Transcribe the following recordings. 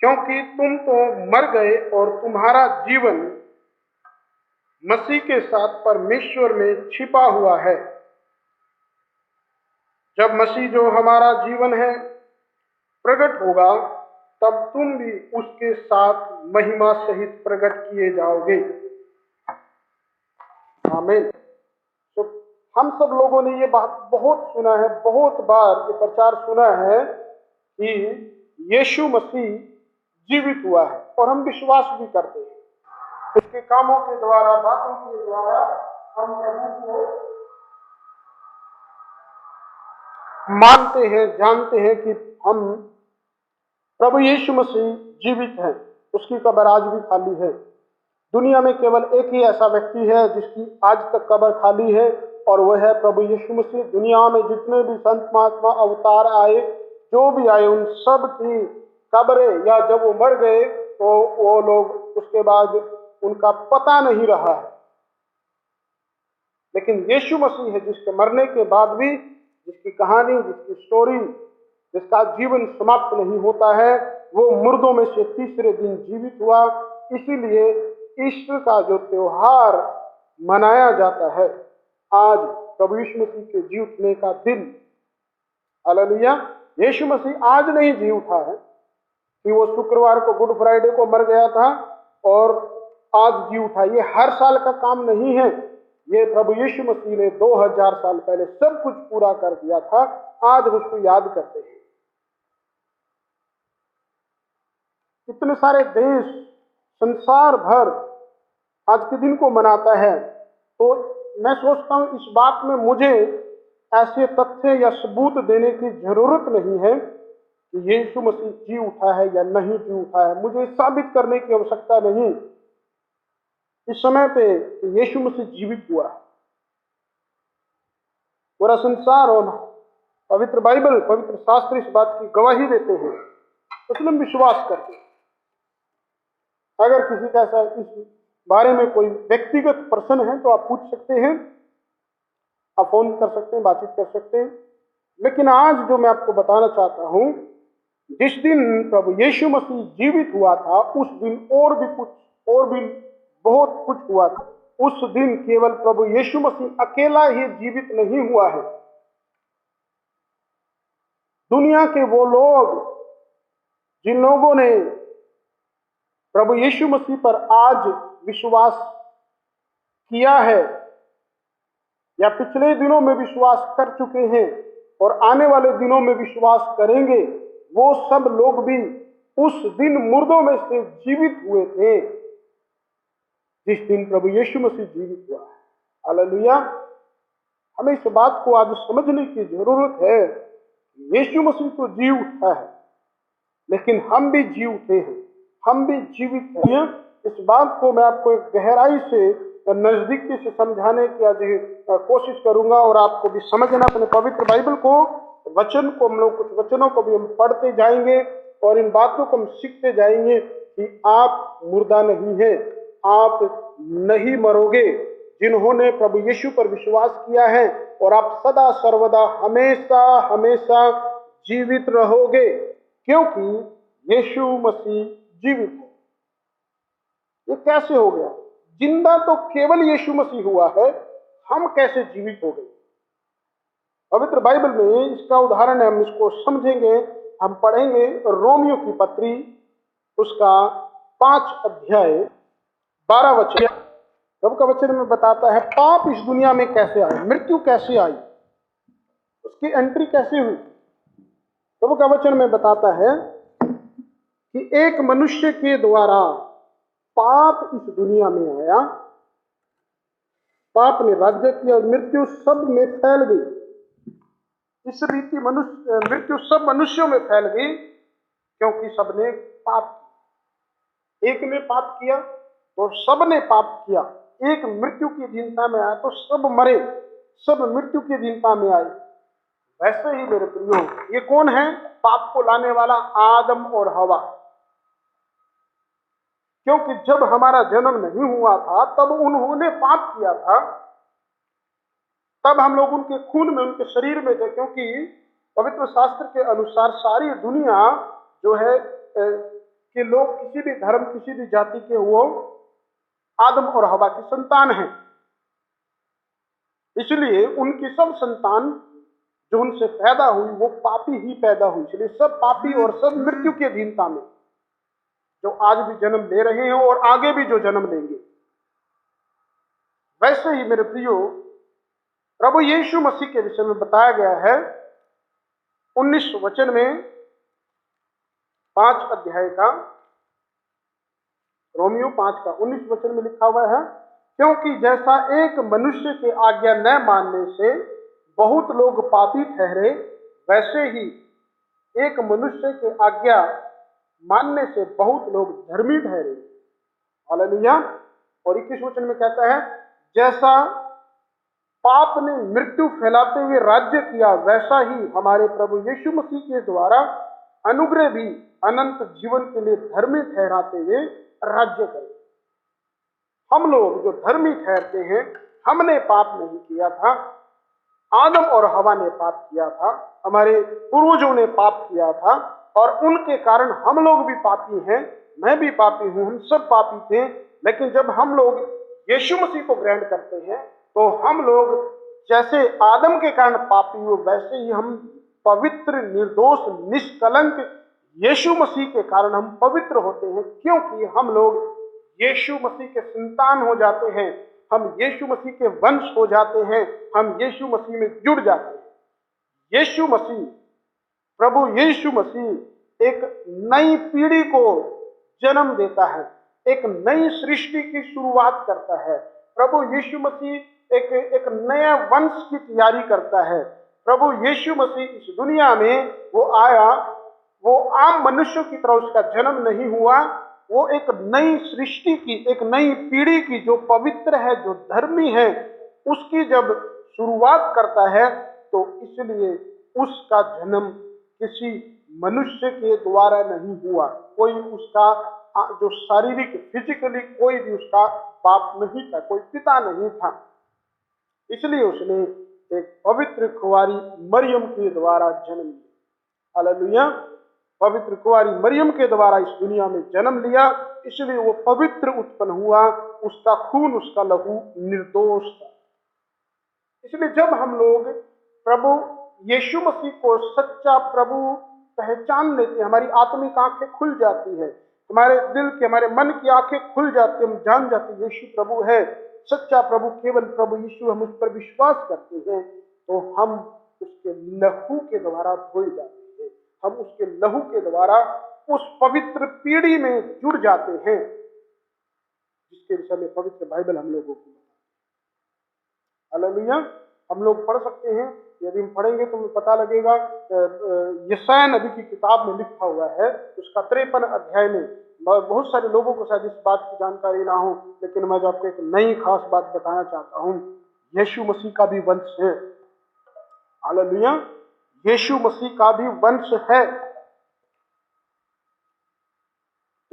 क्योंकि तुम तो मर गए और तुम्हारा जीवन मसीह के साथ परमेश्वर में छिपा हुआ है। जब मसीह जो हमारा जीवन है प्रकट होगा, तब तुम भी उसके साथ महिमा सहित प्रकट किए जाओगे। आमीन। तो हम सब लोगों ने ये बात बहुत सुना है, बहुत बार ये प्रचार सुना है कि यीशु मसीह जीवित हुआ है, और हम विश्वास भी करते हैं। उसके कामों के द्वारा, बातों के द्वारा हम प्रभु को मानते हैं, जानते हैं कि हम प्रभु यीशु मसीह जीवित है। उसकी कब्र आज भी खाली है। दुनिया में केवल एक ही ऐसा व्यक्ति है जिसकी आज तक कब्र खाली है, और वह है प्रभु यीशु मसीह। दुनिया में जितने भी संत महात्मा अवतार आए, जो भी आए, उन सब की कब्रें, या जब वो मर गए तो वो लोग उसके बाद उनका पता नहीं रहा है। लेकिन यीशु मसीह है जिसके मरने के बाद भी, जिसकी कहानी, जिसकी स्टोरी, जिसका जीवन समाप्त नहीं होता है, वो मुर्दों में से तीसरे दिन जीवित हुआ। इसीलिए ईस्टर का जो त्योहार मनाया जाता है आज, प्रभु यीशु मसीह के जी उठने का दिन। हालेलुया। यीशु मसीह आज नहीं जी उठा है कि वो शुक्रवार को, गुड फ्राइडे को मर गया था और आज जी उठा। ये हर साल का काम नहीं है। ये प्रभु यीशु मसीह ने 2000 साल पहले सब कुछ पूरा कर दिया था। आज उसको याद करते हैं। इतने सारे देश, संसार भर आज के दिन को मनाता है। तो मैं सोचता हूं इस बात में मुझे ऐसे तथ्य या सबूत देने की जरूरत नहीं है कि यीशु मसीह जी उठा है या नहीं जी उठा है। मुझे साबित करने की आवश्यकता नहीं इस समय पे यीशु मसीह जीवित हुआ है। पूरा संसार और पवित्र बाइबल, पवित्र शास्त्र इस बात की गवाही देते हैं, इसलिए हम विश्वास करते हैं। अगर किसी का ऐसा इस बारे में कोई व्यक्तिगत प्रश्न है तो आप पूछ सकते हैं, आप फोन कर सकते हैं, बातचीत कर सकते हैं। लेकिन आज जो मैं आपको बताना चाहता हूं, जिस दिन प्रभु यीशु मसीह जीवित हुआ था, उस दिन और भी बहुत कुछ हुआ था। उस दिन केवल प्रभु यीशु मसीह अकेला ही जीवित नहीं हुआ है। दुनिया के वो लोग जिन लोगों ने प्रभु यीशु मसीह पर आज विश्वास किया है, या पिछले दिनों में विश्वास कर चुके हैं और आने वाले दिनों में विश्वास करेंगे, वो सब लोग भी उस दिन मुर्दों में से जीवित हुए थे जिस दिन प्रभु यीशु मसीह जीवित हुआ है। हालेलुया। हमें इस बात को आज समझने की जरूरत है। यीशु मसीह तो जी उठा है, लेकिन हम भी जी उठे हैं, हम भी जीवित हैं। इस बात को मैं आपको एक गहराई से, नजदीकी से समझाने की आज कोशिश करूंगा, और आपको भी समझना। अपने पवित्र बाइबल को, वचन को, हम लोग कुछ वचनों को भी हम पढ़ते जाएंगे और इन बातों को हम सीखते जाएंगे कि आप मुर्दा नहीं है, आप नहीं मरोगे। जिन्होंने प्रभु यीशु पर विश्वास किया है, और आप सदा सर्वदा हमेशा हमेशा जीवित रहोगे, क्योंकि यीशु मसीह जीवित है। ये कैसे हो गया? जिंदा तो केवल यीशु मसीह हुआ है, हम कैसे जीवित हो गए? पवित्र बाइबल में इसका उदाहरण है, हम इसको समझेंगे। हम पढ़ेंगे रोमियो की पत्री, उसका 5 अध्याय 12 वचन। प्रभु का वचन में बताता है पाप इस दुनिया में कैसे आया, मृत्यु कैसे आई, उसकी एंट्री कैसे हुई। प्रभु का वचन में बताता है कि एक मनुष्य के द्वारा पाप इस दुनिया में आया, पाप ने राज्य किया और मृत्यु सब में फैल गई। इस रीति मृत्यु सब मनुष्यों में फैल गई, क्योंकि सबने पाप किया। एक ने पाप किया तो सबने पाप किया। एक मृत्यु की अधीनता में आया तो सब मरे, सब मृत्यु की अधीनता में आए। वैसे ही मेरे प्रियो, ये कौन है पाप को लाने वाला? आदम और हवा। क्योंकि जब हमारा जन्म नहीं हुआ था तब उन्होंने पाप किया था, तब हम लोग उनके खून में, उनके शरीर में थे। क्योंकि पवित्र शास्त्र के अनुसार सारी दुनिया जो है कि लोग किसी भी धर्म, किसी भी जाति के वो आदम और हवा की संतान हैं। इसलिए उनकी सब संतान जो उनसे पैदा हुई वो पापी ही पैदा हुई। इसलिए सब पापी और सब मृत्यु की अधीनता में जो आज भी जन्म ले रहे हैं और आगे भी जो जन्म लेंगे। वैसे ही मेरे प्रियो, प्रभु यीशु मसीह के विषय में बताया गया है 19 वचन में, 5 अध्याय का, रोमियो 5 का 19 वचन में लिखा हुआ है, क्योंकि जैसा एक मनुष्य के आज्ञा न मानने से बहुत लोग पापी ठहरे, वैसे ही एक मनुष्य के आज्ञा मानने से बहुत लोग धर्मी ठहरे। हालेलुया। और 21 वचन में कहता है, जैसा पाप ने मृत्यु फैलाते हुए राज्य किया, वैसा ही हमारे प्रभु यीशु मसीह के द्वारा अनुग्रह भी अनंत जीवन के लिए धर्मी ठहराते हुए राज्य करे। हम लोग जो धर्मी ठहरते हैं, हमने पाप नहीं किया था, आदम और हवा ने पाप किया था, हमारे पूर्वजों ने पाप किया था और उनके कारण हम लोग भी पापी हैं। मैं भी पापी हूं, हम सब पापी थे। लेकिन जब हम लोग यीशु मसीह को ग्रहण करते हैं तो हम लोग जैसे आदम के कारण पापी हुए, वैसे ही हम पवित्र, निर्दोष, निष्कलंक यीशु मसीह के कारण हम पवित्र होते हैं, क्योंकि हम लोग यीशु मसीह के संतान हो जाते हैं, हम यीशु मसीह के वंश हो जाते हैं, हम यीशु मसीह में जुड़ जाते हैं। यीशु मसीह, प्रभु यीशु मसीह एक नई पीढ़ी को जन्म देता है, एक नई सृष्टि की शुरुआत करता है। प्रभु यीशु मसीह एक नया वंश की तैयारी करता है। प्रभु यीशु मसीह इस दुनिया में वो आया, वो आम मनुष्यों की तरह उसका जन्म नहीं हुआ, वो एक नई सृष्टि की, एक नई पीढ़ी की जो पवित्र है, जो धर्मी है, उसकी जब शुरुआत करता है, तो इसलिए उसका जन्म किसी मनुष्य के द्वारा नहीं हुआ। कोई उसका जो शारीरिक, फिजिकली कोई भी उसका बाप नहीं था, कोई पिता नहीं था। इसलिए उसने एक पवित्र कुंवारी मरियम के द्वारा जन्म लिया। हालेलुया। पवित्र कुंवारी मरियम के द्वारा इस दुनिया में जन्म लिया, इसलिए वो पवित्र उत्पन्न हुआ, उसका खून, उसका लहू निर्दोष था। इसलिए जब हम लोग प्रभु यीशु मसीह को सच्चा प्रभु पहचान लेते हैं, हमारी आत्मिक आंखें खुल जाती है, हमारे दिल की, हमारे मन की आंखें खुल जाती है, हम जान जाते हैं यीशु प्रभु है, सच्चा प्रभु केवल प्रभु यीशु, हम उस पर विश्वास करते हैं, तो हम उसके लहू के द्वारा धोए जाते हैं, हम उसके लहू के द्वारा उस पवित्र पीढ़ी में जुड़ जाते हैं, जिसके विषय में पवित्र बाइबल हम लोगों को। हालेलुया। हम लोग पढ़ सकते हैं, यदि हम पढ़ेंगे तो हमें पता लगेगा। यशायाह नबी की किताब में लिखा हुआ है, उसका 53 अध्याय में, बहुत सारे लोगों को शायद इस बात की जानकारी ना हो, लेकिन मैं जो आपको एक नई खास बात बताना चाहता हूं, यीशु मसीह का भी वंश है। हालेलुया। यीशु मसीह का भी वंश है।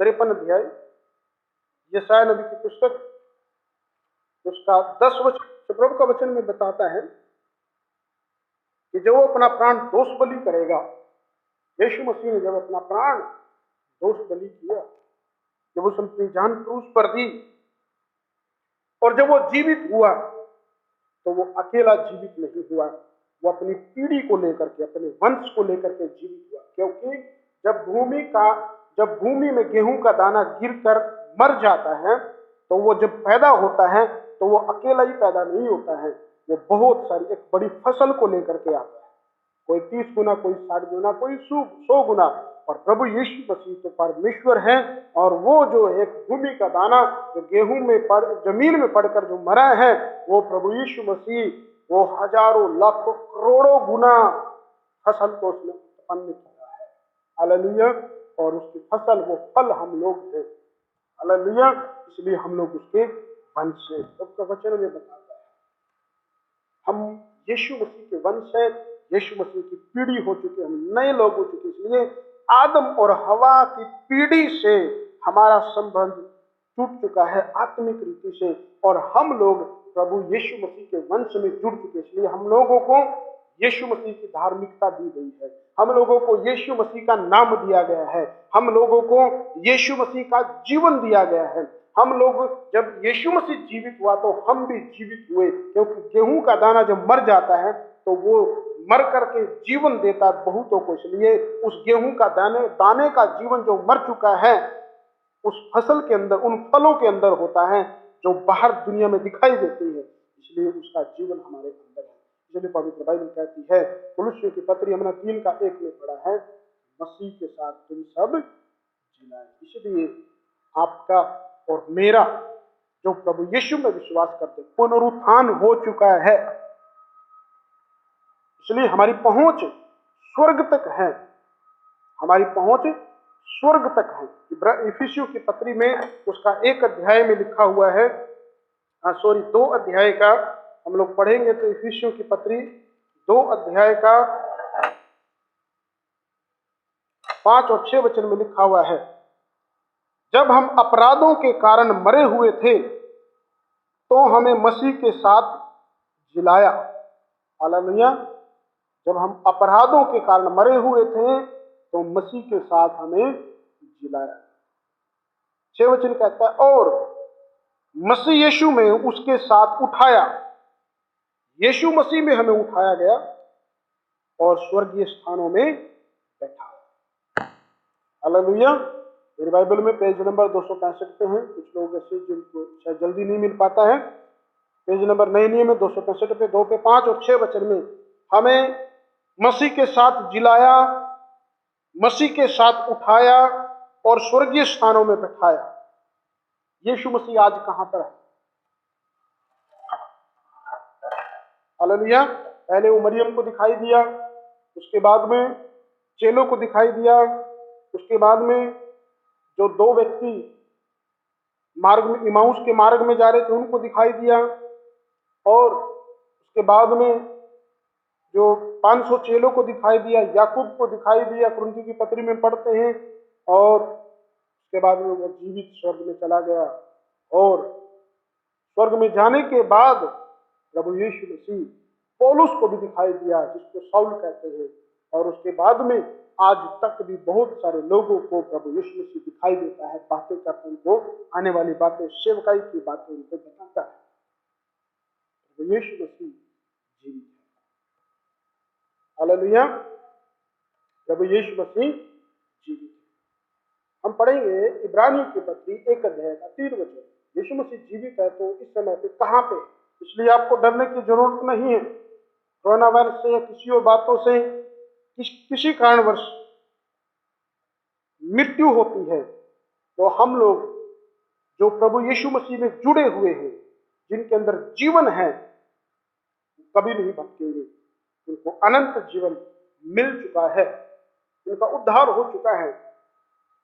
53 अध्याय यशायाह नबी की पुस्तक, उसका 10 वचन, प्रभु का वचन में बताता है कि जब वो अपना प्राण दोष बलि करेगा, यीशु मसीह ने जब अपना प्राण दोष बलि किया, जब उसने अपनी जान क्रूस पर दी, और जब वो जीवित हुआ, तो वो अकेला जीवित नहीं हुआ, वो अपनी पीढ़ी को लेकर के, अपने वंश को लेकर के जीवित हुआ। क्योंकि जब भूमि में गेहूं का दाना गिरकर मर जाता है, तो वो जब पैदा होता है तो वो अकेला ही पैदा नहीं होता है, वो बहुत सारी एक बड़ी फसल को लेकर के आता है, कोई 30 गुना, कोई 60 गुना, कोई 100 गुना। और प्रभु यीशु मसीह तो परमेश्वर है, और वो जो एक भूमि का दाना जो गेहूं में जमीन में पड़कर जो मरा है, वो प्रभु यीशु मसीह वो हजारों, लाखों, करोड़ों गुना फसल को उसने उत्पन्न किया है। हालेलुया। और उसकी फसल, वो फल हम लोग हैं। हालेलुया। इसलिए हम लोग उसके वंश हैं। सबका वचन में बताता है हम यीशु मसीह के वंश हैं, यीशु मसीह की पीढ़ी हो चुके, हम नए लोग हो चुके। इसलिए आदम और हवा की पीढ़ी से हमारा संबंध टूट चुका है आत्मिक रीति से, और हम लोग प्रभु यीशु मसीह के वंश में जुड़ चुके। इसलिए हम लोगों को यीशु मसीह की धार्मिकता दी गई है, हम लोगों को यीशु मसीह का नाम दिया गया है, हम लोगों को यीशु मसीह का जीवन दिया गया है। हम लोग जब यीशु मसीह जीवित हुआ तो हम भी जीवित हुए, क्योंकि गेहूं का दाना जब मर जाता है तो वो मर करके जीवन देता है बहुतों को। इसलिए उस गेहूं का दाने का जीवन जो मर चुका है उस फसल के अंदर, उन फलों के अंदर होता है जो बाहर दुनिया में दिखाई देती है, इसलिए उसका जीवन हमारे अंदर है। इसलिए पवित्र बाइबल कहती है, कुलुस्सियों की पत्री हमने 3:1 में पढ़ा है, मसीह के साथ तुम सब जिलाए। इसलिए आपका और मेरा जो प्रभु यीशु में विश्वास करते पुनरुत्थान हो चुका है, इसलिए हमारी पहुंच स्वर्ग तक है, हमारी पहुंच स्वर्ग तक है। इफिसियों की पत्री में उसका 1 अध्याय में लिखा हुआ है, 2 अध्याय का हम लोग पढ़ेंगे तो इफिसियों की पत्री 2 अध्याय का 5 और 6 वचन में लिखा हुआ है, जब हम अपराधों के कारण मरे हुए थे तो हमें मसीह के साथ जिलाया। हालेलुया। जब हम अपराधों के कारण मरे हुए थे तो मसीह के साथ हमें जिलाया। 6 वचन कहता है, और मसीह यीशु में उसके साथ उठाया। यीशु मसीह में हमें उठाया गया और स्वर्गीय स्थानों में बैठाया। हालेलुया। मेरी बाइबल में पेज नंबर 265 पे है, कुछ लोग ऐसे जिनको शायद जल्दी नहीं मिल पाता है, पेज नंबर नए नियम में 265 पे 2 पे 5 और 6 वचन में हमें मसीह के साथ जिलाया, मसीह के साथ उठाया और स्वर्गीय स्थानों में बैठाया। यीशु मसीह आज कहां पर है? हालेलुया। पहले वो मरियम को दिखाई दिया, उसके बाद में चेलों को दिखाई दिया, उसके बाद में जो 2 व्यक्ति मार्ग में, इमाउस के मार्ग में जा रहे थे, उनको दिखाई दिया, और उसके बाद में जो 500 चेलों को दिखाई दिया, याकूब को दिखाई दिया, कुरिन्थियों की पत्री में पढ़ते हैं, और उसके बाद में वो जीवित स्वर्ग में चला गया। और स्वर्ग में जाने के बाद प्रभु यीशु मसीह पौलुस को भी दिखाई दिया, जिसको शाऊल कहते हैं, और उसके बाद में आज तक भी बहुत सारे लोगों को प्रभु यीशु मसीह दिखाई देता है, बातें करते हैं, उनको आने वाली बातें, सेवकाई की बातें उनको बताता है। प्रभु यीशु मसीह जीवित है। हालेलुया। प्रभु यीशु मसीह जीवित है। हम पढ़ेंगे इब्रानियों की पत्री 1 अध्याय का 3 वचन। यीशु मसीह जीवित है तो इस समय पे कहां पे? इसलिए आपको डरने की जरूरत नहीं है। कोरोना वायरस से या किसी और बातों से किसी कारणवश मृत्यु होती है तो हम लोग जो प्रभु यीशु मसीह में जुड़े हुए हैं, जिनके अंदर जीवन है, कभी नहीं भटकेंगे। उनको अनंत जीवन मिल चुका है, उनका उद्धार हो चुका है।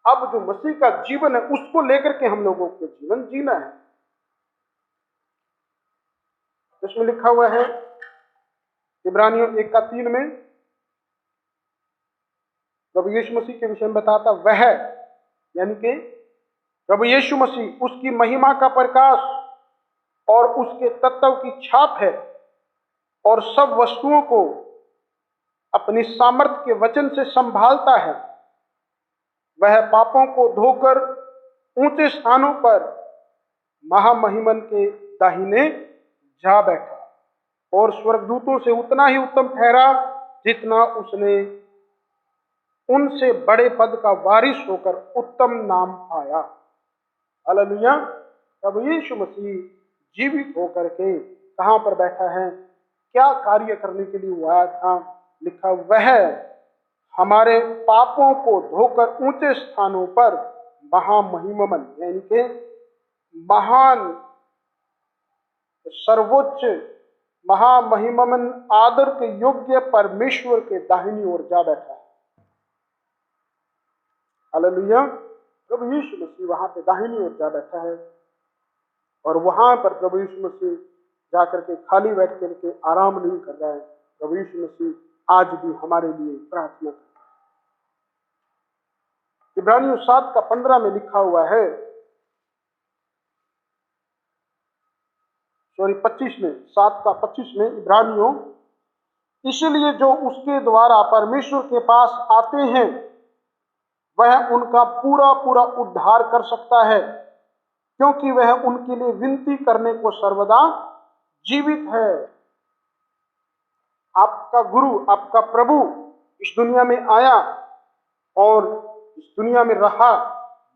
अब जो मसीह का जीवन है उसको लेकर के हम लोगों को जीवन जीना है। इसमें लिखा हुआ है इब्रानियों 1:3 में प्रभु यीशु मसीह के विषय में बताता, वह यानी कि प्रभु यीशु मसीह उसकी महिमा का प्रकाश और उसके तत्व की छाप है, और सब वस्तुओं को अपनी सामर्थ्य के वचन से संभालता है। वह पापों को धोकर ऊंचे स्थानों पर महामहिमन के दाहिने जा बैठा, और स्वर्गदूतों से उतना ही उत्तम ठहरा जितना उसने उनसे बड़े पद का वारिस होकर उत्तम नाम पाया। हालेलुया। प्रभु यीशु मसीह जीवित होकर के कहां पर बैठा है? क्या कार्य करने के लिए वो आया था? लिखा, वह हमारे पापों को धोकर ऊंचे स्थानों पर महामहिमन, यानी कि महान, सर्वोच्च, महामहिमन, आदर के योग्य परमेश्वर के दाहिनी ओर जा बैठा है। हालेलुया। प्रभु यीशु मसीह वहां पे दाहिनी ओर जा बैठा है, और वहां पर प्रभु यीशु मसीह जाकर के खाली बैठ करके आराम नहीं कर रहा है। प्रभु यीशु मसीह आज भी हमारे लिए प्रार्थना करता है। इब्रानियों 7:15 में लिखा हुआ है, 25 में, 7:25 में, इब्रानियों इसलिए जो उसके द्वारा परमेश्वर के पास आते हैं वह उनका पूरा पूरा उद्धार कर सकता है, क्योंकि वह उनके लिए विनती करने को सर्वदा जीवित है। आपका गुरु, आपका प्रभु इस दुनिया में आया और इस दुनिया में रहा,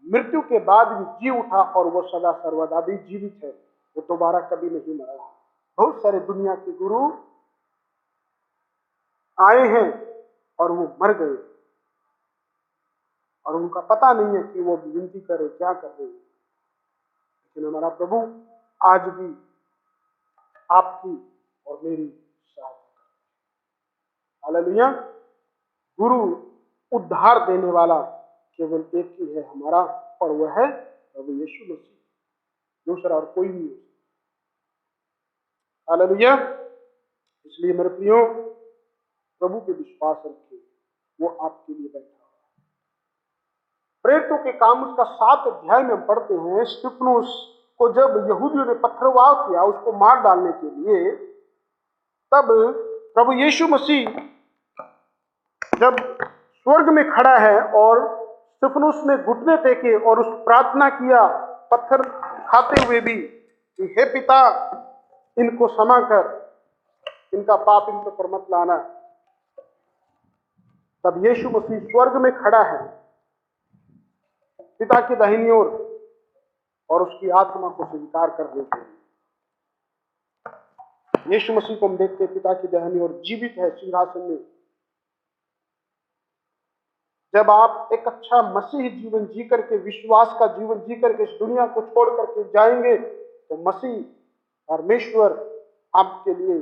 मृत्यु के बाद भी जी उठा और वो सदा सर्वदा भी जीवित है, वो दोबारा कभी नहीं मरा। बहुत सारे दुनिया के गुरु आए हैं और वो मर गए और उनका पता नहीं है कि वो विनती करे क्या कर रहे हैं। लेकिन हमारा प्रभु आज भी आपकी और मेरी सहायता करता है। हालेलुया। गुरु उद्धार देने वाला केवल एक ही है हमारा, और वह है प्रभु यीशु मसीह, दूसरा और कोई नहीं है। हालेलुया। इसलिए मेरे प्रियो, प्रभु पे विश्वास रखिए, वो आपके लिए बैठा है। प्रेरितों के काम उसका 7 अध्याय में पढ़ते हैं, स्तिफनुस को जब यहूदियों ने पत्थरवाह किया उसको मार डालने के लिए, तब प्रभु यीशु मसीह जब स्वर्ग में खड़ा है और स्तिफनुस ने घुटने टेके और उस प्रार्थना किया पत्थर खाते हुए भी कि हे पिता, इनको क्षमा कर, इनका पाप इनके पर मत लाना। तब यीशु मसीह स्वर्ग में खड़ा है पिता की दाहिनी ओर और उसकी आत्मा को स्वीकार कर लेते हैं। यीशु मसीह को हम देखते हैं पिता की दाहिनी ओर जीवित है सिंहासन में। जब आप एक अच्छा मसीह जीवन जी करके, विश्वास का जीवन जी करके इस दुनिया को छोड़ करके जाएंगे, तो मसीह परमेश्वर आपके लिए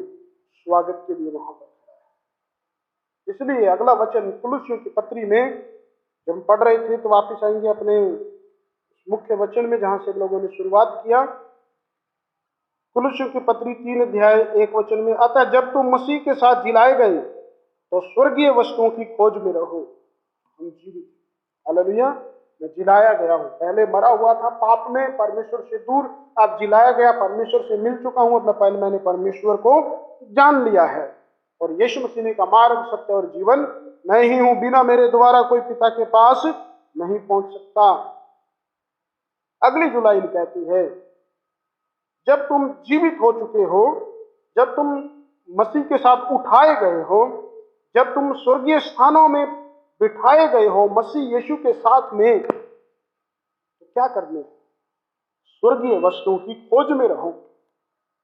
स्वागत के लिए वहां पर खड़ा है। इसलिए अगला वचन कुलुस्सियों की पत्री में जब हम पढ़ रहे थे, तो वापस आएंगे अपने मुख्य वचन में जहां से लोगों ने शुरुआत किया। कुलुस्सियों की पत्री 3 अध्याय 1 वचन में, अतः जब तुम मसीह के साथ जिलाए गए तो स्वर्गीय वस्तुओं की खोज में रहो। हम जीवित, हालेलुया, मैं जिलाया गया हूं। पहले मरा हुआ था पाप में, परमेश्वर से दूर, अब जिलाया गया, परमेश्वर से मिल चुका हूं। मैंने परमेश्वर को जान लिया है। और यीशु मसीह ने कहा, मार्ग, सत्य और जीवन मैं ही हूं, बिना मेरे द्वारा कोई पिता के पास नहीं पहुंच सकता। अगली जुलाई कहती है, जब तुम जीवित हो चुके हो, जब तुम मसीह के साथ उठाए गए हो, जब तुम स्वर्गीय स्थानों में बिठाए गए हो मसीह यीशु के साथ में, तो क्या करना है? स्वर्गीय वस्तुओं की खोज में रहो।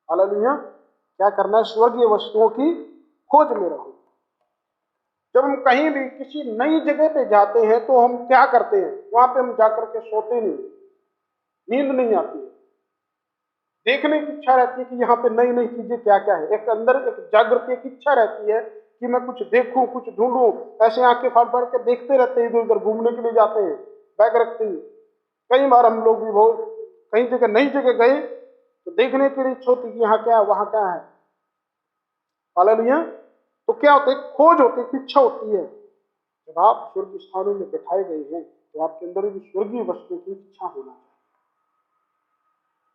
हालेलुया। क्या करना है? स्वर्गीय वस्तुओं की खोज में रहो। जब हम कहीं भी किसी नई जगह पे जाते हैं तो हम क्या करते हैं? वहां पे हम जाकर के सोते नहीं, नींद नहीं आती है, देखने की इच्छा रहती है कि यहाँ पे नई नई चीजें क्या क्या है। एक अंदर एक जागृति की इच्छा रहती है कि मैं कुछ देखूं, कुछ ढूंढूं। ऐसे आंखें फाड़ फाड़ के देखते रहते हैं, इधर उधर घूमने के लिए जाते हैं, बैग रखते हैं। कई बार हम लोग भी वो कहीं जगह नई जगह गए तो देखने के लिए इच्छा होती है कि यहाँ क्या है, वहां क्या है। हालेलुया। तो क्या होता है? खोज होती है, इच्छा होती है। जब आप स्वर्गीय स्थानों में बैठाए गए हैं तो आपके अंदर भी स्वर्गीय वस्तु की इच्छा होना चाहिए।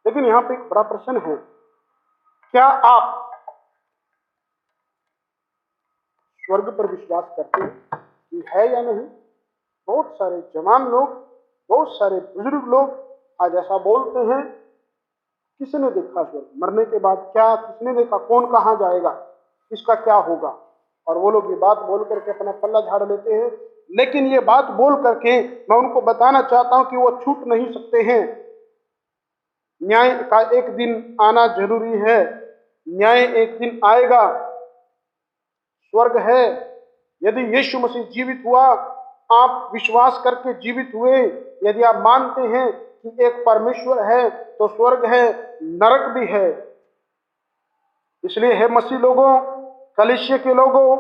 लेकिन यहां पे एक बड़ा प्रश्न है, क्या आप स्वर्ग पर विश्वास करते हैं कि है या नहीं? बहुत सारे जवान लोग, बहुत सारे बुजुर्ग लोग आज ऐसा बोलते हैं, किसने देखा स्वर्ग? मरने के बाद क्या किसने देखा? कौन कहां जाएगा? इसका क्या होगा? और वो लोग ये बात बोल करके अपना पल्ला झाड़ लेते हैं। लेकिन ये बात बोल करके मैं उनको बताना चाहता हूं कि वो छूट नहीं सकते हैं। न्याय का एक दिन आना जरूरी है। न्याय एक दिन आएगा। स्वर्ग है। यदि यीशु मसीह जीवित हुआ, आप विश्वास करके जीवित हुए, यदि आप मानते हैं कि एक परमेश्वर है, तो स्वर्ग है, नरक भी है। इसलिए हे मसीह लोगों, कलीसिया के लोगों,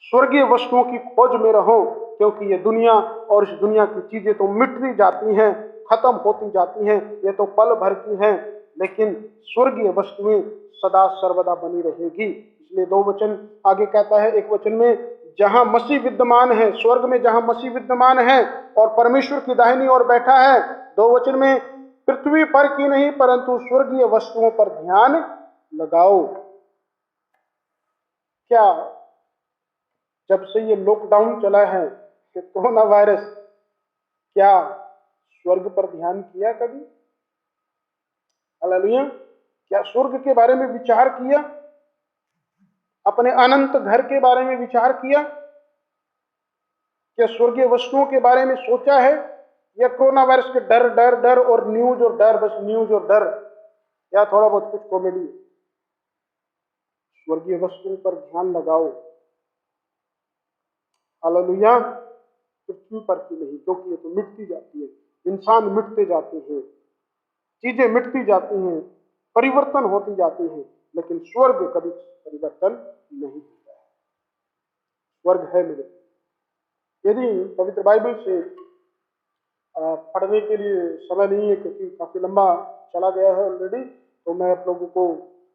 स्वर्गीय वस्तुओं की खोज में रहो, क्योंकि ये दुनिया और इस दुनिया की चीजें तो मिटती जाती हैं, खत्म होती जाती हैं, ये तो पल भर की हैं, लेकिन स्वर्गीय वस्तुएं सदा सर्वदा बनी रहेगी। इसलिए 2 वचन आगे कहता है, एक वचन में, जहां मसीह विद्यमान है, स्वर्ग में जहां मसीह विद्यमान है और परमेश्वर की दाहिनी ओर बैठा है। 2 वचन में, पृथ्वी पर की नहीं परंतु स्वर्गीय वस्तुओं पर ध्यान लगाओ। क्या जब से ये लॉकडाउन चला है, कि कोरोना वायरस, क्या स्वर्ग पर ध्यान किया कभी? हालेलुया। क्या स्वर्ग के बारे में विचार किया? अपने अनंत घर के बारे में विचार किया? क्या स्वर्गीय वस्तुओं के बारे में सोचा है? या कोरोना वायरस के डर डर डर और न्यूज और डर, बस न्यूज और डर, या थोड़ा बहुत कुछ कॉमेडी? स्वर्गीय वस्तुओं पर ध्यान लगाओ। हालेलुया। पृथ्वी पर की नहीं, क्योंकि ये तो मिटती जाती है, इंसान मिटते जाते हैं, चीजें मिटती जाती हैं, परिवर्तन होती जाती हैं, लेकिन स्वर्ग कभी परिवर्तन नहीं होता है। स्वर्ग है मेरे। यदि पवित्र बाइबल से पढ़ने के लिए समय नहीं है, क्योंकि काफी लंबा चला गया है ऑलरेडी, तो मैं आप लोगों को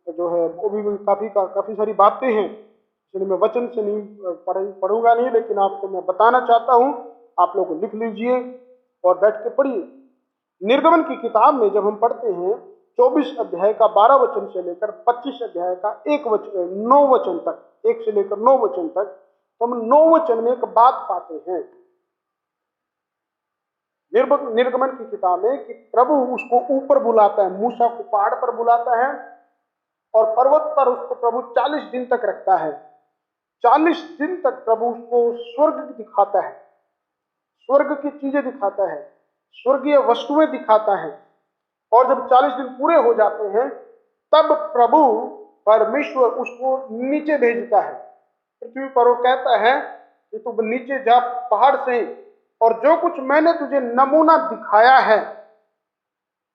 जो है वो भी काफी सारी बातें हैं, इसलिए मैं वचन से नहीं पढ़ूंगा नहीं, लेकिन आपको मैं बताना चाहता हूं। आप लोग लिख लीजिए और बैठ के पढ़िए। निर्गमन की किताब में जब हम पढ़ते हैं 24 अध्याय का 12 वचन से लेकर 25 अध्याय का 9 वचन तक, 1 से लेकर 9 वचन तक, तो हम 9 वचन में एक बात पाते हैं निर्गमन की किताब में, कि प्रभु उसको ऊपर बुलाता है, मूसा को पहाड़ पर बुलाता है और पर्वत पर उसको प्रभु 40 दिन तक रखता है। 40 दिन तक प्रभु उसको स्वर्ग दिखाता है, स्वर्ग की चीजें दिखाता है, स्वर्गीय वस्तुएं दिखाता है। और जब 40 दिन पूरे हो जाते हैं, तब प्रभु परमेश्वर उसको नीचे भेजता है पृथ्वी पर। वो कहता है कि तू नीचे जा पहाड़ से, और जो कुछ मैंने तुझे नमूना दिखाया है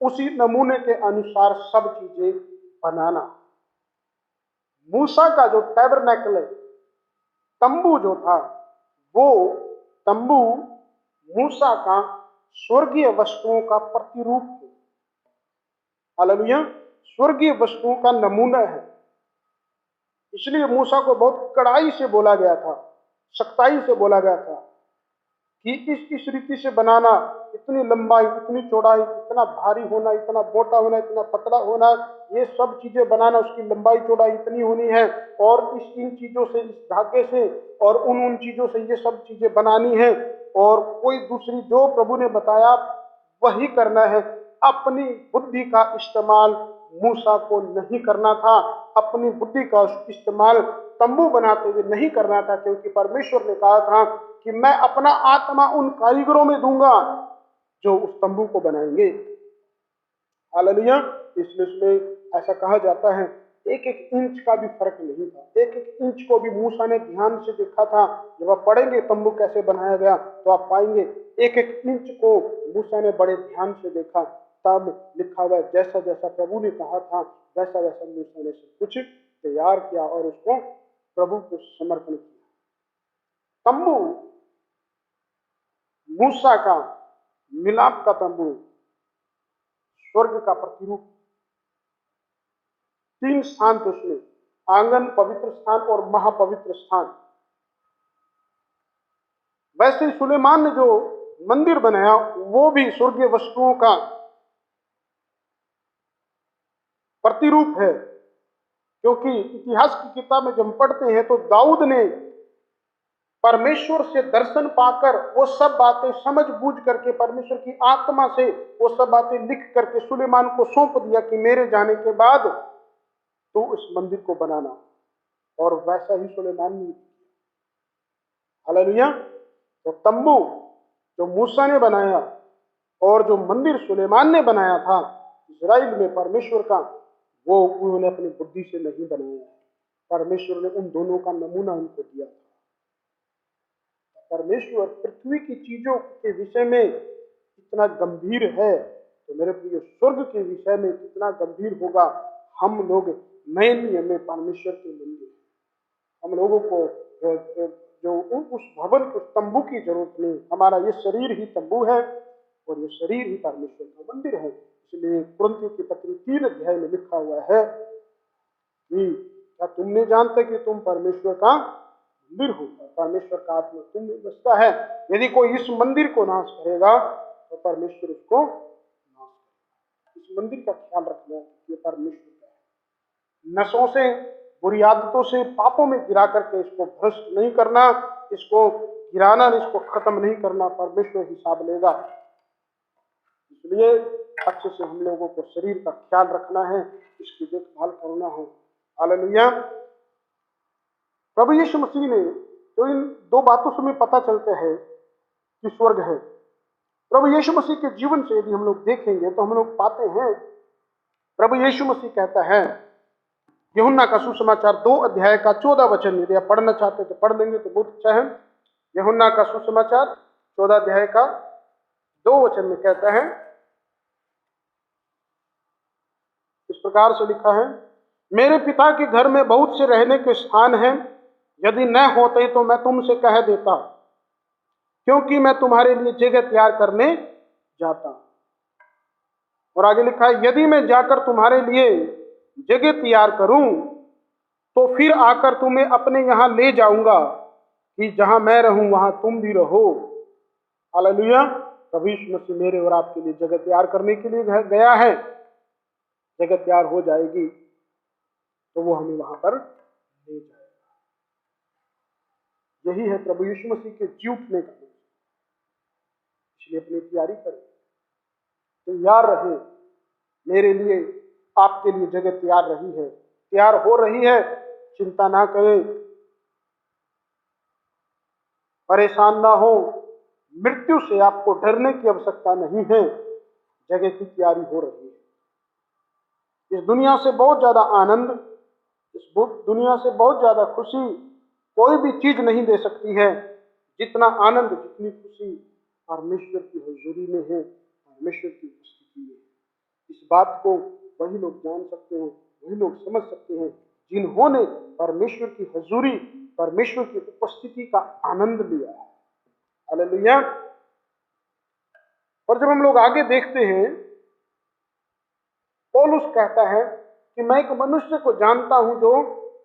उसी नमूने के अनुसार सब चीजें बनाना। मूसा का जो टैबरनेकल, तंबू जो था, वो तंबू मूसा का स्वर्गीय वस्तुओं का प्रतिरूप है। हालेलुया। स्वर्गीय वस्तुओं का नमूना है। इसलिए मूसा को बहुत कड़ाई से बोला गया था, सख्ताई से बोला गया था कि इस रीति से बनाना, इतनी लंबाई, इतनी चौड़ाई, इतना भारी होना, इतना मोटा होना, इतना पतला होना, ये सब चीजें बनाना, उसकी लंबाई चौड़ाई इतनी होनी है, और इन चीजों से, इस धागे से और उन चीजों से ये सब चीजें बनानी है। और कोई दूसरी, जो प्रभु ने बताया वही करना है। अपनी बुद्धि का इस्तेमाल मूसा को नहीं करना था, अपनी बुद्धि का इस्तेमाल तंबू बनाते हुए नहीं करना था, क्योंकि परमेश्वर ने कहा था कि मैं अपना आत्मा उन कारीगरों में दूंगा जो उस तंबू को बनाएंगे। हालेलुया। इसलिए इसमें ऐसा कहा जाता है, एक एक इंच का भी फर्क नहीं था, एक एक इंच को भी मूसा ने ध्यान से देखा था। जब आप पढ़ेंगे तंबू कैसे बनाया गया तो आप पाएंगे एक एक इंच को मूसा ने बड़े ध्यान से देखा। तब लिखा हुआ है, जैसा जैसा प्रभु ने कहा था वैसा वैसा मूसा ने सब कुछ तैयार किया और उसको प्रभु को समर्पण किया। तंबू मूसा का मिलाप का तंबू स्वर्ग का प्रतिरूप। 3 स्थान थे उसमें, आंगन, पवित्र स्थान और महापवित्र स्थान। वैसे ही सुलेमान ने जो मंदिर बनाया वो भी स्वर्गीय वस्तुओं का प्रतिरूप है, क्योंकि इतिहास की किताब में जब पढ़ते हैं तो दाऊद ने परमेश्वर से दर्शन पाकर वो सब बातें समझ बूझ करके, परमेश्वर की आत्मा से वो सब बातें लिख करके सुलेमान को सौंप दिया कि मेरे जाने के बाद तो इस मंदिर को बनाना, और वैसा ही सुलेमान ने। हालेलुया। तो तंबू जो मूसा ने बनाया और जो मंदिर सुलेमान ने बनाया था इजराइल में परमेश्वर का, वो उन्होंने अपनी बुद्धि से नहीं बनाया है, परमेश्वर ने उन दोनों का नमूना उनको दिया था। परमेश्वर पृथ्वी की चीजों के विषय में इतना गंभीर है, तो मेरे प्रिय स्वर्ग के विषय में कितना गंभीर होगा। हम लोग नए नियम में परमेश्वर के मंदिर, हम लोगों को जो उस भवन, उस तंबू की जरूरत नहीं। हमारा ये शरीर ही तंबू है और ये शरीर ही परमेश्वर का मंदिर है। इसलिए कुरिन्थियों की पत्री 3 अध्याय में लिखा हुआ है कि क्या तुम नहीं जानते कि तुम परमेश्वर का मंदिर हो, परमेश्वर का आत्मा तुम में बसता है। यदि कोई इस मंदिर को नाश करेगा तो परमेश्वर उसको नाश करेगा। इस मंदिर का ख्याल रखना है, ये परमेश्वर का है। नसों से बुरी आदतों से, पापों में गिरा करके इसको भ्रष्ट नहीं करना, इसको गिराना, इसको खत्म नहीं करना, परमेश्वर हिसाब लेगा। इसलिए अच्छे से हम लोगों को शरीर का ख्याल रखना है, इसकी देखभाल करना है। हालेलुया। प्रभु यीशु मसीह ने तो इन दो बातों से हमें पता चलता है कि स्वर्ग है। प्रभु यीशु मसीह के जीवन से यदि हम लोग देखेंगे तो हम लोग पाते हैं, प्रभु यीशु मसीह कहता है, यूहन्ना का सुसमाचार 2 अध्याय का 14 वचन, यदि आप पढ़ना चाहते हैं तो पढ़ लेंगे तो बहुत अच्छा है। यूहन्ना का सुसमाचार 14 अध्याय का 2 वचन में कहता है, इस प्रकार से लिखा है, मेरे पिता के घर में बहुत से रहने के स्थान हैं, यदि न होते तो मैं तुमसे कह देता, क्योंकि मैं तुम्हारे लिए जगह तैयार करने जाता। और आगे लिखा है, यदि मैं जाकर तुम्हारे लिए जगह तैयार करूं तो फिर आकर तुम्हें अपने यहां ले जाऊंगा, कि जहां मैं रहूं वहां तुम भी रहो। हालेलुया। प्रभु यीशु मसीह मेरे और आपके लिए जगह तैयार करने के लिए गया है। जगह तैयार हो जाएगी तो वो हमें वहां पर ले जाएगा। यही है प्रभु यीशु मसीह के जी उठने का। इसलिए अपनी तैयारी करें, तैयार रहे। मेरे लिए, आपके लिए जगह तैयार रही है, तैयार हो रही है। चिंता ना करें, परेशान ना हो। मृत्यु से आपको डरने की आवश्यकता नहीं है, जगह की तैयारी हो रही है। इस दुनिया से बहुत ज्यादा आनंद, इस दुनिया से बहुत ज्यादा खुशी कोई भी चीज नहीं दे सकती है, जितना आनंद, जितनी खुशी परमेश्वर की हुजूरी में है, परमेश्वर की उपस्थिति में है। इस बात को वही लोग जान सकते हैं, वही लोग समझ सकते हैं जिन्होंने परमेश्वर की हुजूरी, परमेश्वर की उपस्थिति का आनंद लिया है। हालेलुया। और जब हम लोग आगे देखते हैं, पौलुस कहता है कि मैं एक मनुष्य को जानता हूं जो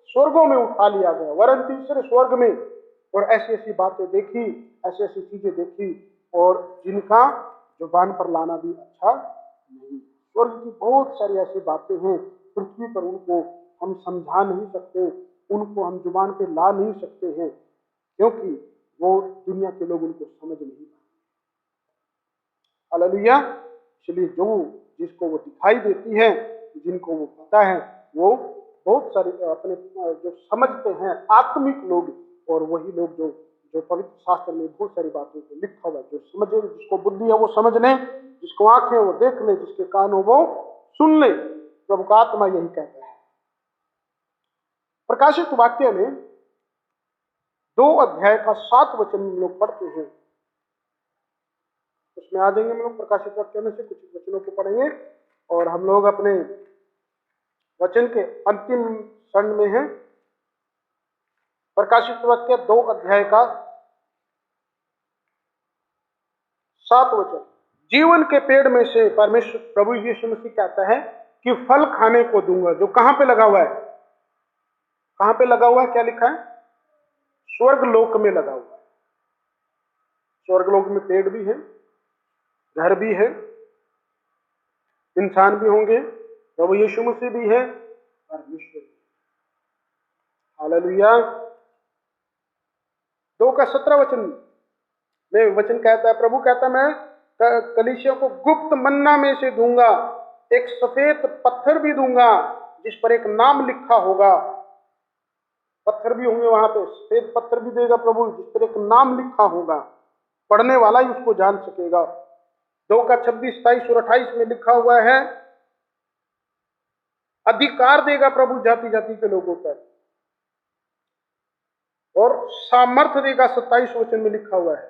स्वर्गों में उठा लिया गया, वरन तीसरे स्वर्ग में, और ऐसी ऐसी बातें देखी, ऐसी ऐसी चीजें देखी, और जिनका जुबान पर लाना भी अच्छा नहीं। स्वर्ग की बहुत सारी ऐसी बातें हैं पृथ्वी पर, उनको हम समझा नहीं सकते, उनको हम जुबान पे ला नहीं सकते हैं, क्योंकि वो दुनिया के लोग उनको समझ नहीं पाते। हालेलुया। इसलिए जो जिसको वो दिखाई देती है, जिनको वो पता है, वो बहुत सारे अपने जो समझते हैं आत्मिक लोग, और वही लोग जो जो पवित्र शास्त्र में बहुत सारी बातों को लिखा हुआ है, जो समझे, जिसको बुद्धि है वो समझ ले, जिसको आंखें वो देख ले, जिसके कान हो वो सुन ले। प्रभु का आत्मा यही कहता है। प्रकाशित वाक्य में 2 अध्याय का 7 वचन हम लोग पढ़ते हैं, उसमें आ जाएंगे हम लोग। प्रकाशित वाक्य में से कुछ वचनों को पढ़ेंगे और हम लोग अपने वचन के अंतिम क्षण में हैं। प्रकाशित वाक्य 2 अध्याय का 7 वचन, जीवन के पेड़ में से परमेश्वर प्रभु यीशु मसीह कहता है कि फल खाने को दूंगा। जो कहां पे लगा हुआ है? कहां पे लगा हुआ है? क्या लिखा है? स्वर्ग लोक में लगा हुआ है। स्वर्ग लोक में पेड़ भी है, घर भी है, इंसान भी होंगे, प्रभु यीशु मसीह भी है, परमेश्वर भी। हालेलुया। 2 का 17 वचन में वचन कहता है, प्रभु कहता है, मैं कलीसिया को गुप्त मन्ना में से दूंगा, एक सफेद पत्थर भी दूंगा जिस पर एक नाम लिखा होगा। पत्थर भी होंगे वहां पे, सफेद पत्थर भी देगा प्रभु जिस पर एक नाम लिखा होगा, पढ़ने वाला ही उसको जान सकेगा। 2 का 26, 27 और 28 में लिखा हुआ है, अधिकार देगा प्रभु जाति जाति के लोगों पर, और सामर्थ्य देगा। 27 वचन में लिखा हुआ है।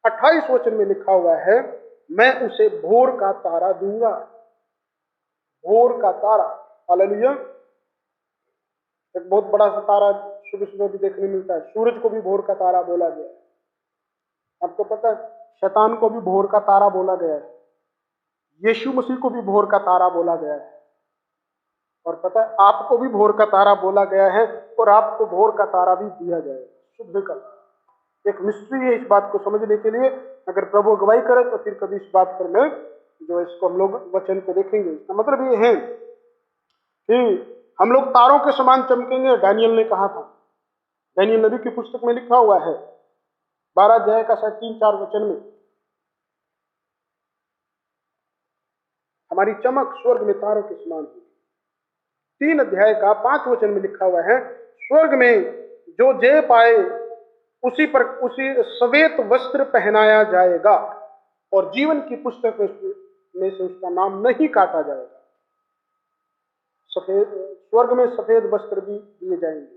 28 वचन में लिखा हुआ है, मैं उसे भोर का तारा दूंगा। भोर का तारा। हालेलुया। एक बहुत बड़ा सा तारा सुबह सुबह भी देखने मिलता है। सूरज को भी भोर का तारा बोला गया है। आपको पता है, शैतान को भी भोर का तारा बोला गया है, यीशु मसीह को भी भोर का तारा बोला गया है, और पता है आपको भी भोर का तारा बोला गया है, और आपको भोर का तारा भी दिया जाएगा, शुद्ध का तारा। एक मिस्ट्री है इस बात को समझने के लिए। अगर प्रभु अगुवाई करे तो फिर कभी इस बात पर मैं जो इसको हम लोग वचन को देखेंगे। इसका मतलब ये है कि हम लोग तारों के समान चमकेंगे, डैनियल ने कहा था। डैनियल नबी की पुस्तक में लिखा हुआ है 12 अध्याय का 3-4 वचन में, हमारी चमक स्वर्ग में तारों के समान होगी। 3 अध्याय का 5 वचन में लिखा हुआ है, स्वर्ग में जो जय पाए उसी श्वेत वस्त्र पहनाया जाएगा और जीवन की पुस्तक में से उसका नाम नहीं काटा जाएगा। स्वर्ग में सफेद वस्त्र भी दिए जाएंगे।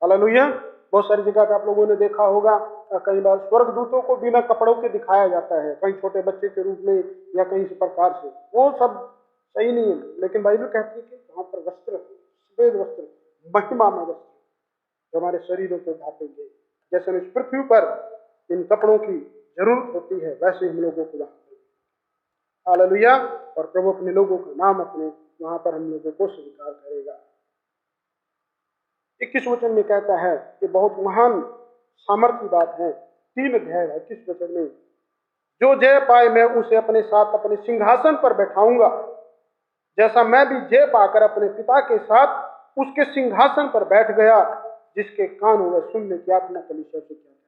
हालेलुया। बहुत सारी जगह पे आप लोगों ने देखा होगा, कई बार स्वर्गदूतों को बिना कपड़ों के दिखाया जाता है, कहीं छोटे बच्चे के रूप में या कहीं इस प्रकार से। वो सब सही नहीं है, लेकिन बाइबल कहती है कि वहां पर वस्त्र, सफेद वस्त्र, महिमा में वस्त्र जो हमारे शरीरों को ढांपेंगे। जैसे इस पृथ्वी पर इन कपड़ों की जरूरत होती है, वैसे हम लोगों को वहां। हालेलुया। और प्रभु अपने लोगों का नाम अपने वहां पर हम लोगों को स्वीकार करेगा। 21 वचन में कहता है कि बहुत महान सामर्थ्य की बात है। 3 अध्याय 21 वचन में, जो जय पाए मैं उसे अपने साथ अपने सिंहासन पर बैठाऊंगा, जैसा मैं भी जय पाकर अपने पिता के साथ उसके सिंहासन पर बैठ गया। जिसके कान हुए सुनने की आत्मा कलीसिया से क्या है।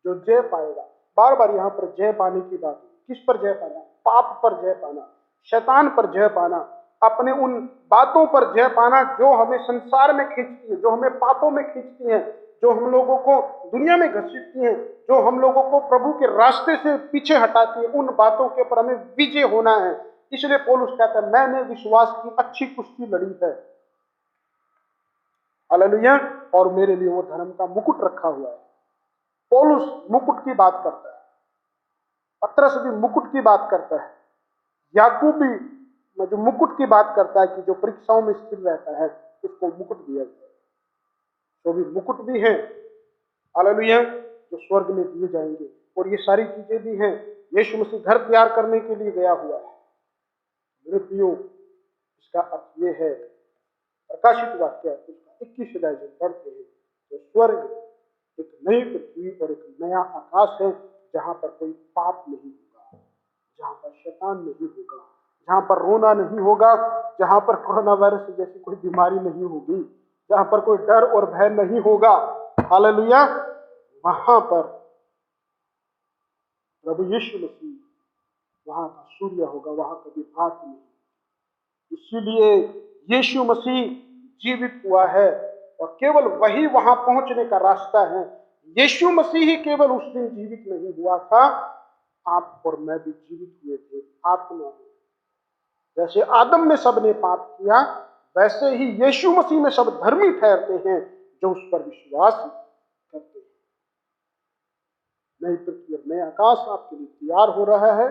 जो जय पाएगा, बार बार यहाँ पर जय पाने की बात है। किस पर जय पाना? पाप पर जय पाना, शैतान पर जय पाना, अपने उन बातों पर जय पाना जो हमें संसार में खींचती है, जो हमें पापों में खींचती हैं, जो हम लोगों को दुनिया में घसीटती हैं, जो हम लोगों को प्रभु के रास्ते से पीछे हटाती है। उन बातों के ऊपर हमें विजय होना है। इसलिए पौलुस कहता है, मैंने विश्वास की अच्छी कुश्ती लड़ी है। हालेलुया। और मेरे लिए वो धर्म का मुकुट रखा हुआ है। पौलुस मुकुट की बात करता है, पतरस भी मुकुट की बात करता है, याकूब भी जो मुकुट की बात करता है कि जो परीक्षाओं में स्थिर रहता है उसको मुकुट दिया जाए। तो भी मुकुट भी है, हालेलुया, जो स्वर्ग में दिए जाएंगे। और ये सारी चीजें भी हैं। यीशु मसीह घर तैयार करने के लिए गया हुआ है। मेरे प्रियो, इसका अर्थ ये है, प्रकाशित वाक्य उसका 21 अध्याय जो पढ़ते हैं, तो स्वर्ग एक नई पृथ्वी और एक नया आकाश है, जहां पर कोई पाप नहीं होगा, जहां पर शैतान नहीं होगा, जहां पर रोना नहीं होगा, जहां पर कोरोना वायरस जैसी कोई बीमारी नहीं होगी, जहां पर कोई डर और भय नहीं होगा। हालेलुया। वहां पर प्रभु यीशु मसीह, वहां का सूर्य होगा, वहां कभी रात नहीं। इसीलिए यीशु मसीह जीवित हुआ है और केवल वही वहां पहुंचने का रास्ता है। यीशु मसीह ही केवल उस दिन जीवित नहीं हुआ था, आप और मैं भी जीवित हुए थे आत्मा में। जैसे आदम में सबने पाप किया, वैसे ही यीशु मसीह में सब धर्मी ठहरते हैं जो उस पर विश्वास करते हैं। नई पृथ्वी और नया आकाश आपके लिए तैयार हो रहा है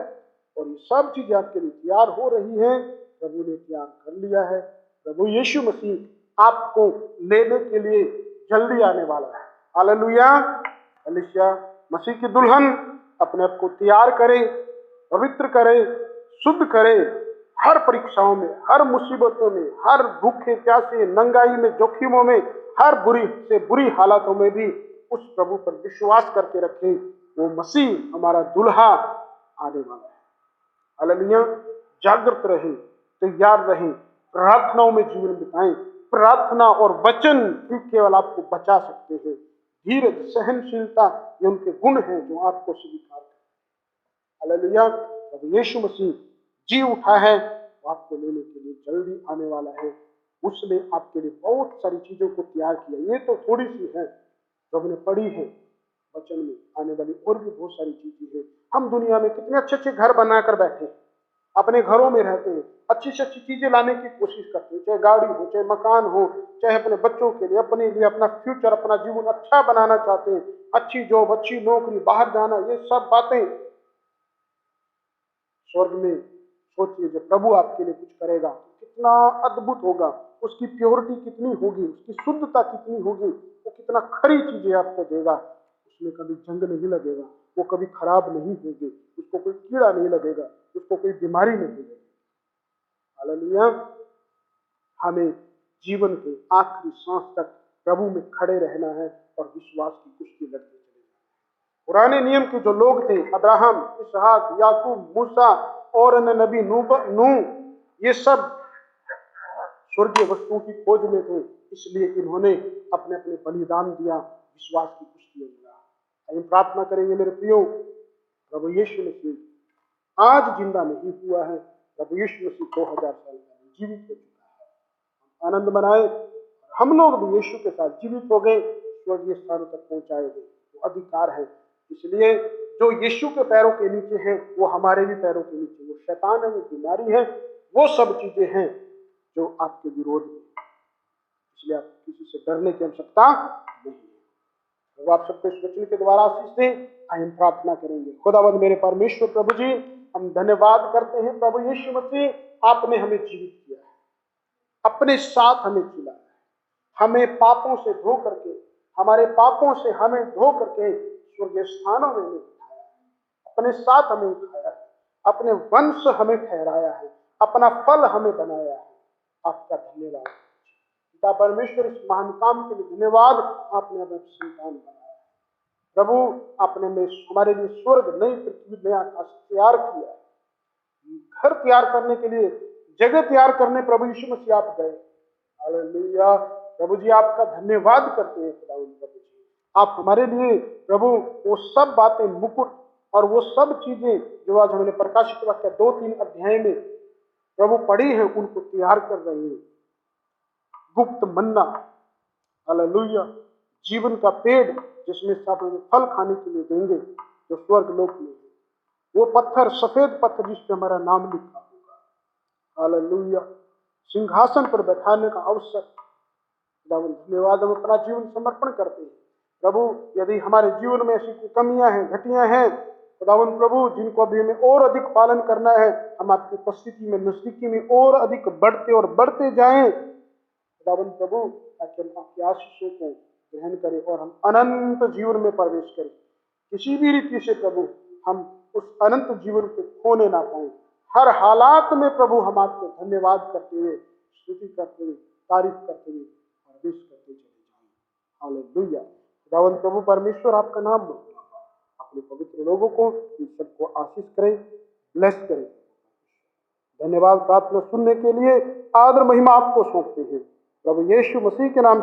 और ये सब चीजें आपके लिए तैयार हो रही हैं। प्रभु ने तैयार कर लिया है। प्रभु यीशु मसीह आपको लेने के लिए जल्दी आने वाला है। हालेलुया। कलीसिया मसीह की दुल्हन अपने आप को तैयार करे, पवित्र करे, शुद्ध करे। हर परीक्षाओं में, हर मुसीबतों में, हर भूखे प्यासे, नंगाई में, जोखिमों में, हर बुरी से बुरी हालातों में भी उस प्रभु पर विश्वास करके रखें। वो मसीह हमारा दुल्हा आने वाला है। हालेलुया। जागृत रहें, तैयार रहें, प्रार्थनाओं में जीवन बिताएं। प्रार्थना और वचन ही केवल आपको बचा सकते हैं। धीरज, सहनशीलता, ये उनके गुण हैं जो आपको स्वीकार करें। हालेलुया। प्रभु यीशु मसीह जी उठा है, वो आपको लेने के लिए जल्दी आने वाला है। उसने आपके लिए बहुत सारी चीजों को तैयार किया। ये तो थोड़ी सी है जो हमने पढ़ी है वचन में, आने वाली और भी बहुत सारी चीजें हैं। हम दुनिया में कितने अच्छे अच्छे घर बनाकर बैठे हैं, अपने घरों में रहते हैं, अच्छी से अच्छी चीजें लाने की कोशिश करते हैं, चाहे गाड़ी हो, चाहे मकान हो, चाहे अपने बच्चों के लिए, अपने लिए, अपना फ्यूचर, अपना जीवन अच्छा बनाना चाहते हैं, अच्छी जॉब, अच्छी नौकरी, बाहर जाना, ये सब बातें। स्वर्ग में सोचिए, जब प्रभु आपके लिए कुछ करेगा कितना अद्भुत होगा, उसकी प्योरिटी कितनी होगी, उसकी शुद्धता कितनी होगी, वो कितना खरी चीजें आपको देगा। उसमें कभी जंग नहीं लगेगा, वो कभी खराब नहीं होगी, उसको कोई कीड़ा नहीं लगेगा, उसको कोई बीमारी नहीं लगेगी। हालेलुया। हमें जीवन के आखिरी सांस तक प्रभु में खड़े रहना है और विश्वास की कुश्ती लड़ते चले जाना। पुराने नियम के जो लोग थे, अब्राहम, इसहाक, याकूब, मूसा और अन्य नबी नूह, ये सब स्वर्गीय वस्तुओं की खोज में थे, इसलिए इन्होंने अपने अपने बलिदान दिया, विश्वास की पुष्टि मिला। हम प्रार्थना करेंगे मेरे प्रियो, प्रभु यीशु मसीह आज जिंदा नहीं हुआ है, प्रभु यीशु मसीह 2000 साल पहले जीवित हो चुका है। आनंद मनाए, हम लोग भी यीशु के साथ जीवित हो गए, स्वर्गीय स्थानों तक पहुंचाए गए। वो अधिकार है, इसलिए जो यीशु के पैरों के नीचे है वो हमारे भी पैरों के नीचे। वो शैतान है, वो बीमारी है, वो सब चीजें हैं जो आपके विरोध में, इसलिए आप किसी से डरने की आवश्यकता नहीं है। तो आप सबको इस वचन के द्वारा आशीष दें। हम प्रार्थना करेंगे। खुदावंद मेरे परमेश्वर प्रभु जी, हम धन्यवाद करते हैं प्रभु यीशु मसीह, आपने हमें जीवित किया है, अपने साथ हमें चुना है, हमें पापों से धो करके, हमारे पापों से हमें धो करके स्वर्गीय स्थानों में उठाया, अपने साथ हमें उठाया, अपने वंश हमें ठहराया है, अपना फल हमें बनाया है। आपका धन्यवाद पिता परमेश्वर, इस महान काम के लिए धन्यवाद। आपने हमें संतान बनाया प्रभु, आपने में हमारे लिए स्वर्ग, नई पृथ्वी, नया आकाश तैयार किया, घर तैयार करने के लिए, जगह तैयार करने प्रभु यीशु मसीह आप गए। हालेलुया प्रभु जी, आपका धन्यवाद करते हैं खुदा प्रभु जी। आप हमारे लिए प्रभु वो सब बातें, मुकुट और वो सब चीजें जो आज हमने प्रकाशित वाक्य 2-3 अध्याय में प्रभु पढ़ी है, उनको तैयार कर रहे हैं। गुप्त मन्ना, हालेलुया, जीवन का पेड़ जिसमें सब हमें फल खाने के लिए देंगे, जो स्वर्ग लोक में है। वो पत्थर, सफेद पत्थर जिस पे हमारा नाम लिखा होगा। हालेलुया, सिंहासन पर बैठाने का अवसर। धन्यवाद, हम अपना जीवन समर्पण करते हैं प्रभु। यदि हमारे जीवन में ऐसी कोई कमियां हैं, घटियां हैं खुदावन प्रभु, जिनको अभी हमें और अधिक पालन करना है, हम आपकी उपस्थिति में, नजदीकी में और अधिक बढ़ते और बढ़ते जाएं खुदावन प्रभु, ताकि हम आपकी आशीषों को ग्रहण करें और हम अनंत जीवन में प्रवेश करें। किसी भी रीति से प्रभु हम उस अनंत जीवन को खोने ना पाए। हर हालात में प्रभु हम आपको धन्यवाद करते हुए, स्तुति करते हुए, तारीफ करते हुए और विश करते चले जाएं। हालेलुया। खुदावन प्रभु परमेश्वर, आपका नाम अपने पवित्र लोगों को, इन सबको आशीष करें, ब्लेस करें। धन्यवाद। प्रार्थना सुनने के लिए आदर महिमा आपको सौंपते हैं प्रभु यीशु मसीह के नाम।